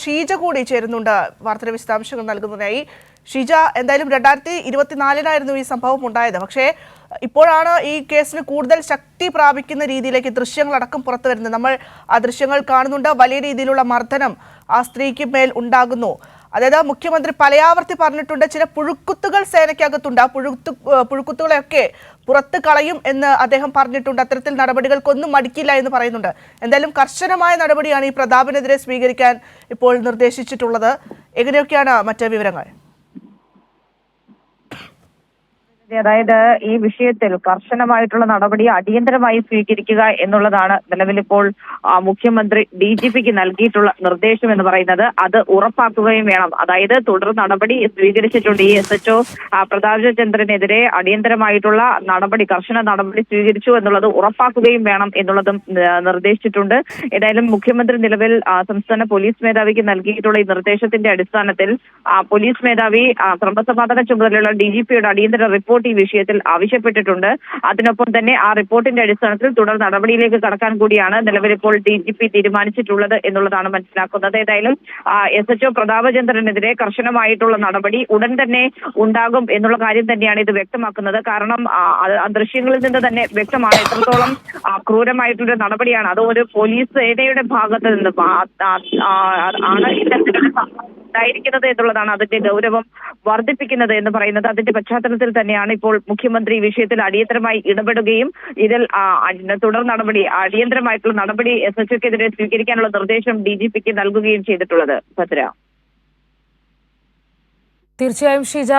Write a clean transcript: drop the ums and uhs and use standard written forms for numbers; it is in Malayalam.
ഷീജ കൂടി ചേരുന്നുണ്ട് വാർത്തയുടെ വിശദാംശങ്ങൾ നൽകുന്നതിനായി. ഷീജ, എന്തായാലും 2024 ഈ സംഭവം ഉണ്ടായത്. പക്ഷേ ഇപ്പോഴാണ് ഈ കേസിന് കൂടുതൽ ശക്തി പ്രാപിക്കുന്ന രീതിയിലേക്ക് ദൃശ്യങ്ങളടക്കം പുറത്തു വരുന്നത്. നമ്മൾ ആ ദൃശ്യങ്ങൾ കാണുന്നുണ്ട്. വലിയ രീതിയിലുള്ള മർദ്ദനം ആ സ്ത്രീക്ക് മേൽ ഉണ്ടാകുന്നു. അതായത് മുഖ്യമന്ത്രി പലയാവർത്തി പറഞ്ഞിട്ടുണ്ട് ചില പുഴുക്കുത്തുകൾ സേനയ്ക്കകത്തുണ്ട്. ആ പുഴുക്കുത്തുകളെയൊക്കെ പുറത്ത് കളയും എന്ന് അദ്ദേഹം പറഞ്ഞിട്ടുണ്ട്. അത്തരത്തിൽ നടപടികൾക്കൊന്നും മടിക്കില്ല എന്ന് പറയുന്നുണ്ട്. എന്തായാലും കർശനമായ നടപടിയാണ് ഈ പ്രതാപനെതിരെ സ്വീകരിക്കാൻ ഇപ്പോൾ നിർദ്ദേശിച്ചിട്ടുള്ളത്. എങ്ങനെയൊക്കെയാണ് മറ്റ് വിവരങ്ങൾ? അതായത് ഈ വിഷയത്തിൽ കർശനമായിട്ടുള്ള നടപടി അടിയന്തരമായി സ്വീകരിക്കുക എന്നുള്ളതാണ് നിലവിലിപ്പോൾ മുഖ്യമന്ത്രി DGPക്ക് നൽകിയിട്ടുള്ള നിർദ്ദേശം എന്ന് പറയുന്നത്. അത് ഉറപ്പാക്കുകയും വേണം. അതായത് തുടർ നടപടി സ്വീകരിച്ചിട്ടുണ്ട്. ഈ SHO പ്രതാപചന്ദ്രനെതിരെ അടിയന്തരമായിട്ടുള്ള നടപടി, കർശന നടപടി സ്വീകരിച്ചു എന്നുള്ളത് ഉറപ്പാക്കുകയും വേണം എന്നുള്ളതും നിർദ്ദേശിച്ചിട്ടുണ്ട്. ഏതായാലും മുഖ്യമന്ത്രി നിലവിൽ സംസ്ഥാന പോലീസ് മേധാവിക്ക് നൽകിയിട്ടുള്ള ഈ നിർദ്ദേശത്തിന്റെ അടിസ്ഥാനത്തിൽ പോലീസ് മേധാവി ക്രമസമാധാന ചുമതലയുള്ള DGPയുടെ അടിയന്തര റിപ്പോർട്ട് ഈ വിഷയത്തിൽ ആവശ്യപ്പെട്ടിട്ടുണ്ട്. അതിനൊപ്പം തന്നെ ആ റിപ്പോർട്ടിന്റെ അടിസ്ഥാനത്തിൽ തുടർ നടപടിയിലേക്ക് കടക്കാൻ കൂടിയാണ് നിലവിലിപ്പോൾ DGP തീരുമാനിച്ചിട്ടുള്ളത് എന്നുള്ളതാണ് മനസ്സിലാക്കുന്നത്. ഏതായാലും SHO പ്രതാപചന്ദ്രനെതിരെ കർശനമായിട്ടുള്ള നടപടി ഉടൻ തന്നെ ഉണ്ടാകും എന്നുള്ള കാര്യം തന്നെയാണ് ഇത് വ്യക്തമാക്കുന്നത്. കാരണം ദൃശ്യങ്ങളിൽ നിന്ന് തന്നെ വ്യക്തമാണ് എത്രത്തോളം ക്രൂരമായിട്ടുള്ള നടപടിയാണ്. അത് ഒരു പോലീസ് സേനയുടെ ഭാഗത്ത് നിന്ന് ആണ് ഇത്തരത്തിലുള്ള ഉണ്ടായിരിക്കുന്നത് എന്നുള്ളതാണ് അതിന്റെ ഗൗരവം വർദ്ധിപ്പിക്കുന്നത് എന്ന് പറയുന്നത്. അതിന്റെ പശ്ചാത്തലത്തിൽ തന്നെയാണ് ഇപ്പോൾ മുഖ്യമന്ത്രി ഈ വിഷയത്തിൽ അടിയന്തരമായി ഇടപെടുകയും ഇതിൽ തുടർ നടപടി, അടിയന്തരമായിട്ടുള്ള നടപടി SHOക്കെതിരെ സ്വീകരിക്കാനുള്ള നിർദ്ദേശം DGPക്ക് നൽകുകയും ചെയ്തിട്ടുള്ളത്. ഭദ്ര, തീർച്ചയായും ഷീജ.